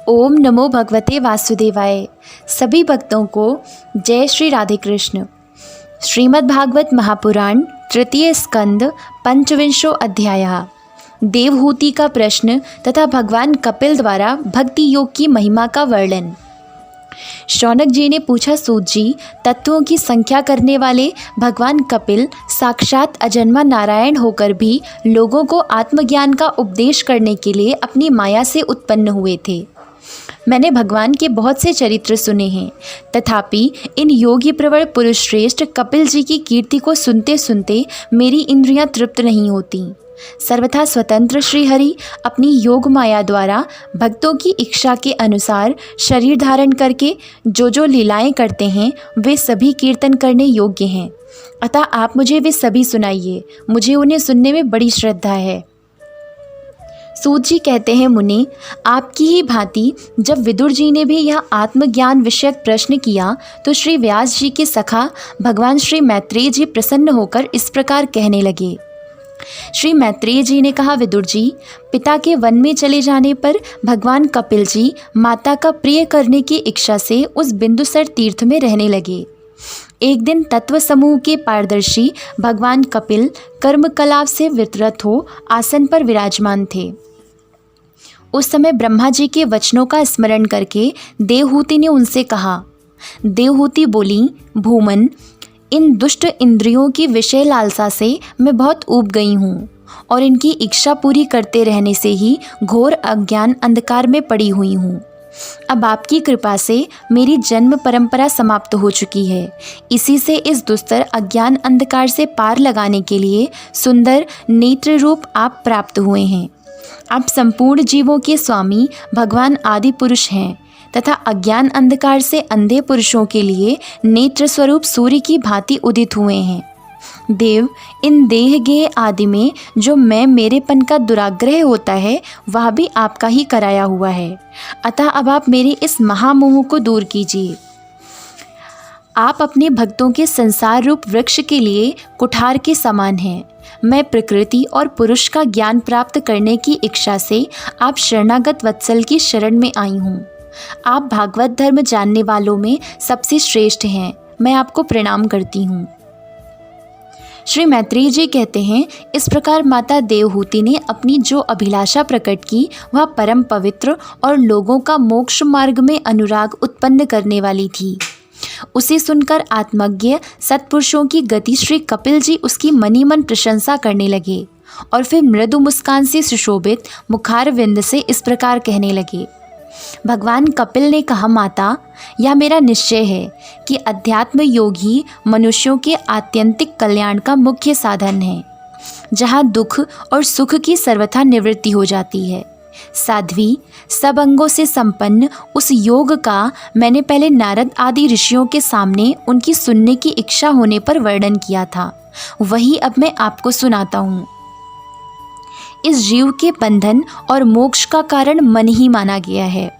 ओम नमो भगवते वासुदेवाय। सभी भक्तों को जय श्री राधे कृष्ण। श्रीमद् भागवत महापुराण तृतीय स्कंद पंचविंशो अध्यायः। देवहूति का प्रश्न तथा भगवान कपिल द्वारा भक्ति योग की महिमा का वर्णन। शौनक जी ने पूछा, सूत जी, तत्वों की संख्या करने वाले भगवान कपिल साक्षात अजन्मा नारायण होकर भी लोगों को आत्मज्ञान का उपदेश करने के लिए अपनी माया से उत्पन्न हुए थे। मैंने भगवान के बहुत से चरित्र सुने हैं, तथापि इन योगी प्रवर पुरुष श्रेष्ठ कपिल जी की कीर्ति को सुनते सुनते मेरी इंद्रियां तृप्त नहीं होती। सर्वथा स्वतंत्र श्रीहरि अपनी योग माया द्वारा भक्तों की इच्छा के अनुसार शरीर धारण करके जो लीलाएं करते हैं वे सभी कीर्तन करने योग्य हैं। अतः आप मुझे वे सभी सुनाइए, मुझे उन्हें सुनने में बड़ी श्रद्धा है। सूत जी कहते हैं, मुनि, आपकी ही भांति जब विदुर जी ने भी यह आत्मज्ञान विषयक प्रश्न किया तो श्री व्यास जी के सखा भगवान श्री मैत्रेय जी प्रसन्न होकर इस प्रकार कहने लगे। श्री मैत्रेय जी ने कहा, विदुर जी, पिता के वन में चले जाने पर भगवान कपिल जी माता का प्रिय करने की इच्छा से उस बिंदुसर तीर्थ में रहने लगे। एक दिन तत्व समूह के पारदर्शी भगवान कपिल कर्म कलाप से वितरत हो आसन पर विराजमान थे। उस समय ब्रह्मा जी के वचनों का स्मरण करके देवहूति ने उनसे कहा। देवहूति बोली, भूमन, इन दुष्ट इंद्रियों की विषय लालसा से मैं बहुत ऊब गई हूँ और इनकी इच्छा पूरी करते रहने से ही घोर अज्ञान अंधकार में पड़ी हुई हूँ। अब आपकी कृपा से मेरी जन्म परंपरा समाप्त हो चुकी है। इसी से इस दुस्तर अज्ञान अंधकार से पार लगाने के लिए सुंदर नेत्र रूप आप प्राप्त हुए हैं। आप संपूर्ण जीवों के स्वामी भगवान आदि पुरुष हैं तथा अज्ञान अंधकार से अंधे पुरुषों के लिए नेत्र स्वरूप सूर्य की भांति उदित हुए हैं। देव, इन देह गेह आदि में जो मैं मेरेपन का दुराग्रह होता है वह भी आपका ही कराया हुआ है। अतः अब आप मेरे इस महामोह को दूर कीजिए। आप अपने भक्तों के संसार रूप वृक्ष के लिए कुठार के समान हैं। मैं प्रकृति और पुरुष का ज्ञान प्राप्त करने की इच्छा से आप शरणागत वत्सल की शरण में आई हूँ। आप भागवत धर्म जानने वालों में सबसे श्रेष्ठ हैं। मैं आपको प्रणाम करती हूँ। श्री मैत्रेय जी कहते हैं, इस प्रकार माता देवहूति ने अपनी जो अभिलाषा प्रकट की वह परम पवित्र और लोगों का मोक्ष मार्ग में अनुराग उत्पन्न करने वाली थी। उसे सुनकर आत्मज्ञ सत्पुरुषों की गति श्री कपिल जी उसकी मनी मन प्रशंसा करने लगे और फिर मृदु मुस्कान से सुशोभित मुखारविंद से इस प्रकार कहने लगे। भगवान कपिल ने कहा, माता, यह मेरा निश्चय है कि अध्यात्म योग ही मनुष्यों के आत्यंतिक कल्याण का मुख्य साधन है, जहाँ दुख और सुख की सर्वथा निवृत्ति हो जाती है। साध्वी, सब अंगों से संपन्न उस योग का मैंने पहले नारद आदि ऋषियों के सामने उनकी सुनने की इच्छा होने पर वर्णन किया था, वही अब मैं आपको सुनाता हूँ। इस जीव के बंधन और मोक्ष का कारण मन ही माना गया है।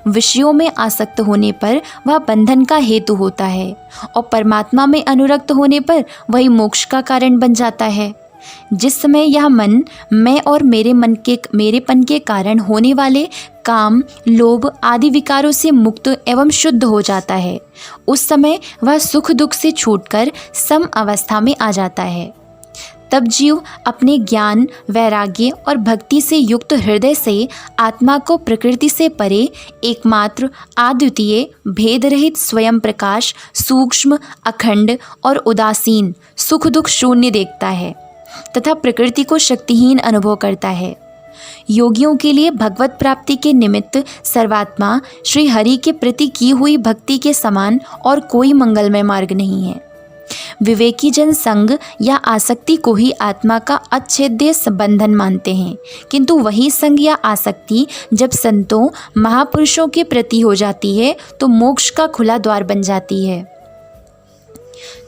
विषयों में आसक्त होने पर वह बंधन का हेतु होता है और परमात्मा में अनुरक्त होने पर वही मोक्ष का कारण बन जाता है। जिस समय यह मन मैं और मेरेपन के कारण होने वाले काम, लोभ आदि विकारों से मुक्त एवं शुद्ध हो जाता है, उस समय वह सुख दुख से छूटकर सम अवस्था में आ जाता है। तब जीव अपने ज्ञान, वैराग्य और भक्ति से युक्त हृदय से आत्मा को प्रकृति से परे एकमात्र अद्वितीय भेद रहित स्वयं प्रकाश, सूक्ष्म, अखंड और उदासीन, सुख दुख शून्य देखता है तथा प्रकृति को शक्तिहीन अनुभव करता है। योगियों के लिए भगवत प्राप्ति के निमित्त सर्वात्मा श्री हरि के प्रति की हुई भक्ति के समान और कोई मंगलमय मार्ग नहीं है। विवेकी जन संग या आसक्ति को ही आत्मा का अच्छेद्य बंधन मानते हैं, किंतु वही संग या आसक्ति जब संतों महापुरुषों के प्रति हो जाती है तो मोक्ष का खुला द्वार बन जाती है।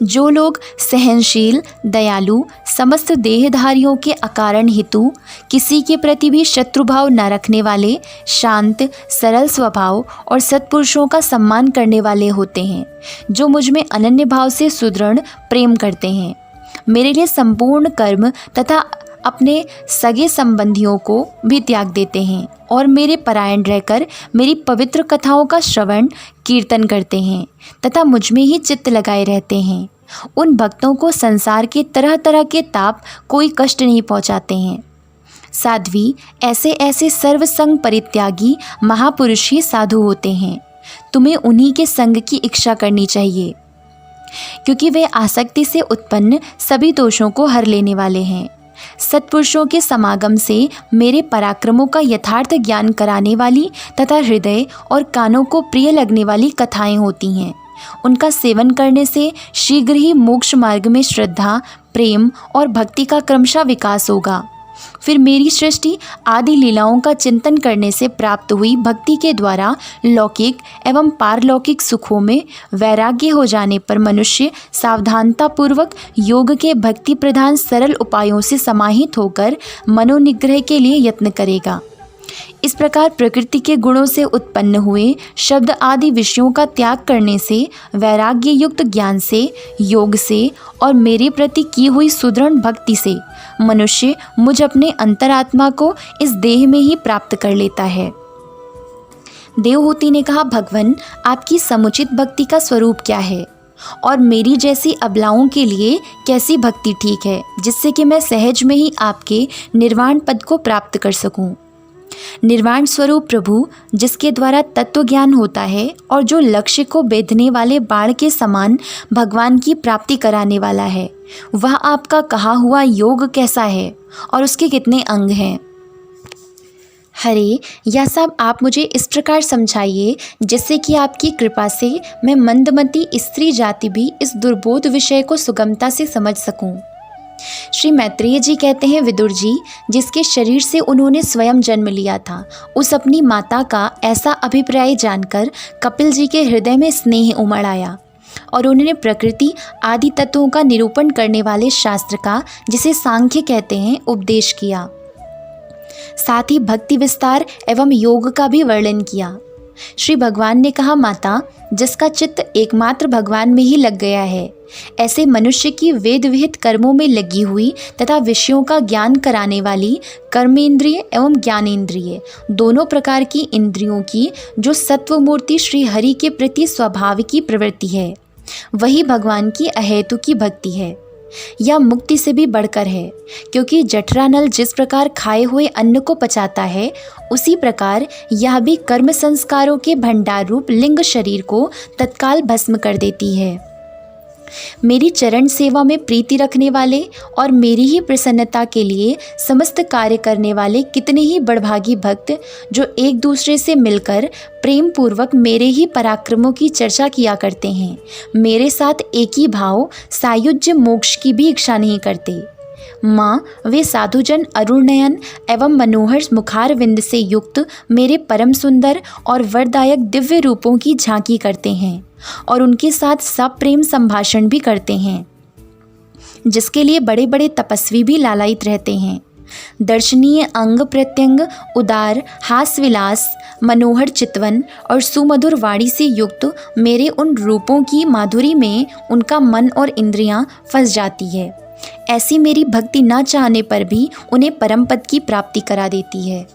जो लोग सहनशील, दयालु, समस्त देहधारियों के अकारण हितु, किसी के प्रति भी शत्रुभाव न रखने वाले, शांत, सरल स्वभाव और सत्पुरुषों का सम्मान करने वाले होते हैं, जो मुझ में अनन्य भाव से सुदृढ़ प्रेम करते हैं, मेरे लिए संपूर्ण कर्म तथा अपने सगे संबंधियों को भी त्याग देते हैं और मेरे परायण रहकर मेरी पवित्र कथाओं का श्रवण कीर्तन करते हैं तथा मुझ में ही चित्त लगाए रहते हैं। उन भक्तों को संसार के तरह तरह के ताप कोई कष्ट नहीं पहुंचाते हैं। साध्वी, ऐसे ऐसे सर्वसंग परित्यागी महापुरुष ही साधु होते हैं। तुम्हें उन्हीं के संग की इच्छा करनी चाहिए, क्योंकि वे आसक्ति से उत्पन्न सभी दोषों को हर लेने वाले हैं। सत्पुरुषों के समागम से मेरे पराक्रमों का यथार्थ ज्ञान कराने वाली तथा हृदय और कानों को प्रिय लगने वाली कथाएं होती हैं। उनका सेवन करने से शीघ्र ही मोक्ष मार्ग में श्रद्धा, प्रेम और भक्ति का क्रमशः विकास होगा। फिर मेरी सृष्टि आदि लीलाओं का चिंतन करने से प्राप्त हुई भक्ति के द्वारा लौकिक एवं पारलौकिक सुखों में वैराग्य हो जाने पर मनुष्य सावधानतापूर्वक योग के भक्ति प्रधान सरल उपायों से समाहित होकर मनोनिग्रह के लिए यत्न करेगा। इस प्रकार प्रकृति के गुणों से उत्पन्न हुए शब्द आदि विषयों का त्याग करने से, वैराग्य युक्त ज्ञान से, योग से और मेरे प्रति की हुई सुदृढ़ भक्ति से मनुष्य मुझ अपने अंतरात्मा को इस देह में ही प्राप्त कर लेता है। देवहूति ने कहा, भगवान, आपकी समुचित भक्ति का स्वरूप क्या है और मेरी जैसी अबलाओं के लिए कैसी भक्ति ठीक है, जिससे कि मैं सहज में ही आपके निर्वाण पद को प्राप्त कर सकूं। निर्वाण स्वरूप प्रभु, जिसके द्वारा तत्व ज्ञान होता है और जो लक्ष्य को बेधने वाले बाण के समान भगवान की प्राप्ति कराने वाला है, वह आपका कहा हुआ योग कैसा है और उसके कितने अंग हैं? हरे, यह सब आप मुझे इस प्रकार समझाइए जिससे कि आपकी कृपा से मैं मंदमती स्त्री जाति भी इस दुर्बोध विषय को सुगमता से समझ सकूं। श्री मैत्रेय जी कहते हैं, विदुर जी, जिसके शरीर से उन्होंने स्वयं जन्म लिया था, उस अपनी माता का ऐसा अभिप्राय जानकर कपिल जी के हृदय में स्नेह उमड़ आया और उन्होंने प्रकृति आदि तत्वों का निरूपण करने वाले शास्त्र का, जिसे सांख्य कहते हैं, उपदेश किया। साथ ही भक्ति विस्तार एवं योग का भी वर्णन किया। श्री भगवान ने कहा, माता, जिसका चित्त एकमात्र भगवान में ही लग गया है, ऐसे मनुष्य की वेद विहित कर्मों में लगी हुई तथा विषयों का ज्ञान कराने वाली कर्मेंद्रिय एवं ज्ञानेंद्रिय दोनों प्रकार की इंद्रियों की जो सत्व मूर्ति श्री हरि के प्रति स्वाभाविक की प्रवृत्ति है, वही भगवान की अहेतु की भक्ति है। यह मुक्ति से भी बढ़कर है, क्योंकि जठरा नल जिस प्रकार खाए हुए अन्न को पचाता है, उसी प्रकार यह भी कर्म संस्कारों के भंडार रूप लिंग शरीर को तत्काल भस्म कर देती है। मेरी चरण सेवा में प्रीति रखने वाले और मेरी ही प्रसन्नता के लिए समस्त कार्य करने वाले कितने ही बड़भागी भक्त, जो एक दूसरे से मिलकर प्रेम पूर्वक मेरे ही पराक्रमों की चर्चा किया करते हैं, मेरे साथ एक ही भाव सायुज्य मोक्ष की भी इच्छा नहीं करते। माँ, वे साधुजन अरुण नयन एवं मनोहर मुखारविंद से युक्त मेरे परम सुंदर और वरदायक दिव्य रूपों की झांकी करते हैं और उनके साथ सब प्रेम संभाषण भी करते हैं, जिसके लिए बड़े बड़े तपस्वी भी लालायित रहते हैं। दर्शनीय अंग प्रत्यंग, उदार हास विलास, मनोहर चितवन और सुमधुर वाणी से युक्त मेरे उन रूपों की माधुरी में उनका मन और इंद्रियां फंस जाती है। ऐसी मेरी भक्ति न चाहने पर भी उन्हें परम पद की प्राप्ति करा देती है।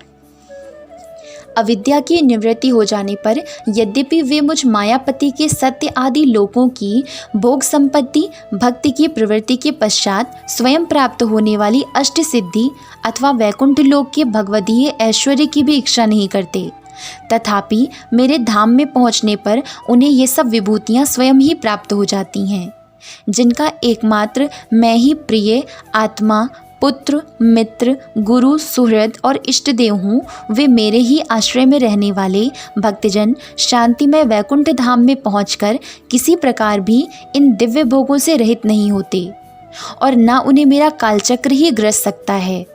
अविद्या की निवृत्ति हो जाने पर यद्यपि वे मुझ मायापति के सत्य आदि लोकों की भोग संपत्ति भक्ति की प्रवृत्ति के पश्चात स्वयं प्राप्त होने वाली अष्ट सिद्धि अथवा वैकुंठ लोक के भगवदीय ऐश्वर्य की भी इच्छा नहीं करते, तथापि मेरे धाम में पहुंचने पर उन्हें ये सब विभूतियां स्वयं ही प्राप्त हो जाती हैं, जिनका एकमात्र मैं ही प्रिय आत्मा, पुत्र, मित्र, गुरु, सुहृद और इष्टदेव हूँ। वे मेरे ही आश्रय में रहने वाले भक्तजन शांतिमय वैकुंठ धाम में पहुंचकर किसी प्रकार भी इन दिव्य भोगों से रहित नहीं होते और न उन्हें मेरा कालचक्र ही ग्रस सकता है।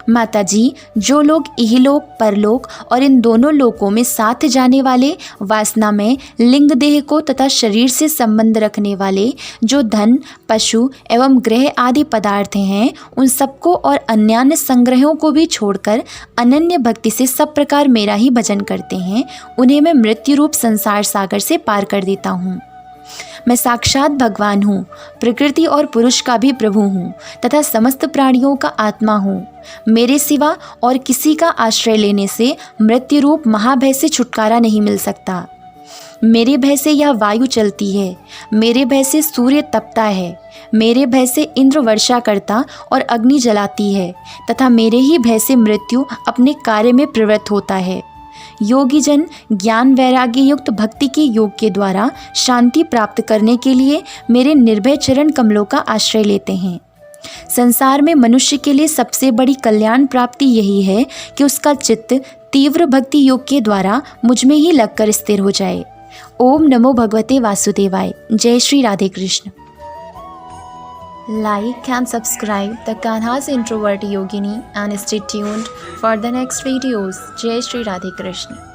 माता जी, जो लोग इहलोक परलोक और इन दोनों लोकों में साथ जाने वाले वासना में लिंग देह को तथा शरीर से संबंध रखने वाले जो धन, पशु एवं ग्रह आदि पदार्थ हैं, उन सबको और अन्यान्य संग्रहों को भी छोड़कर अनन्य भक्ति से सब प्रकार मेरा ही भजन करते हैं, उन्हें मैं मृत्यु रूप संसार सागर से पार कर देता हूँ। मैं साक्षात भगवान हूँ, प्रकृति और पुरुष का भी प्रभु हूँ तथा समस्त प्राणियों का आत्मा हूँ। मेरे सिवा और किसी का आश्रय लेने से मृत्यु रूप महाभय से छुटकारा नहीं मिल सकता। मेरे भय से यह वायु चलती है, मेरे भय से सूर्य तपता है, मेरे भय से इंद्र वर्षा करता और अग्नि जलाती है तथा मेरे ही भय से मृत्यु अपने कार्य में प्रवृत्त होता है। योगी जन ज्ञान वैराग्य युक्त भक्ति के योग के द्वारा शांति प्राप्त करने के लिए मेरे निर्भय चरण कमलों का आश्रय लेते हैं। संसार में मनुष्य के लिए सबसे बड़ी कल्याण प्राप्ति यही है कि उसका चित्त तीव्र भक्ति योग के द्वारा मुझ में ही लगकर स्थिर हो जाए। ओम नमो भगवते वासुदेवाय। जय Shri Radhe Krishna. Like and subscribe the Kanha's Introvert Yogini and stay tuned for the next videos. Jai Shri Radhe Krishna.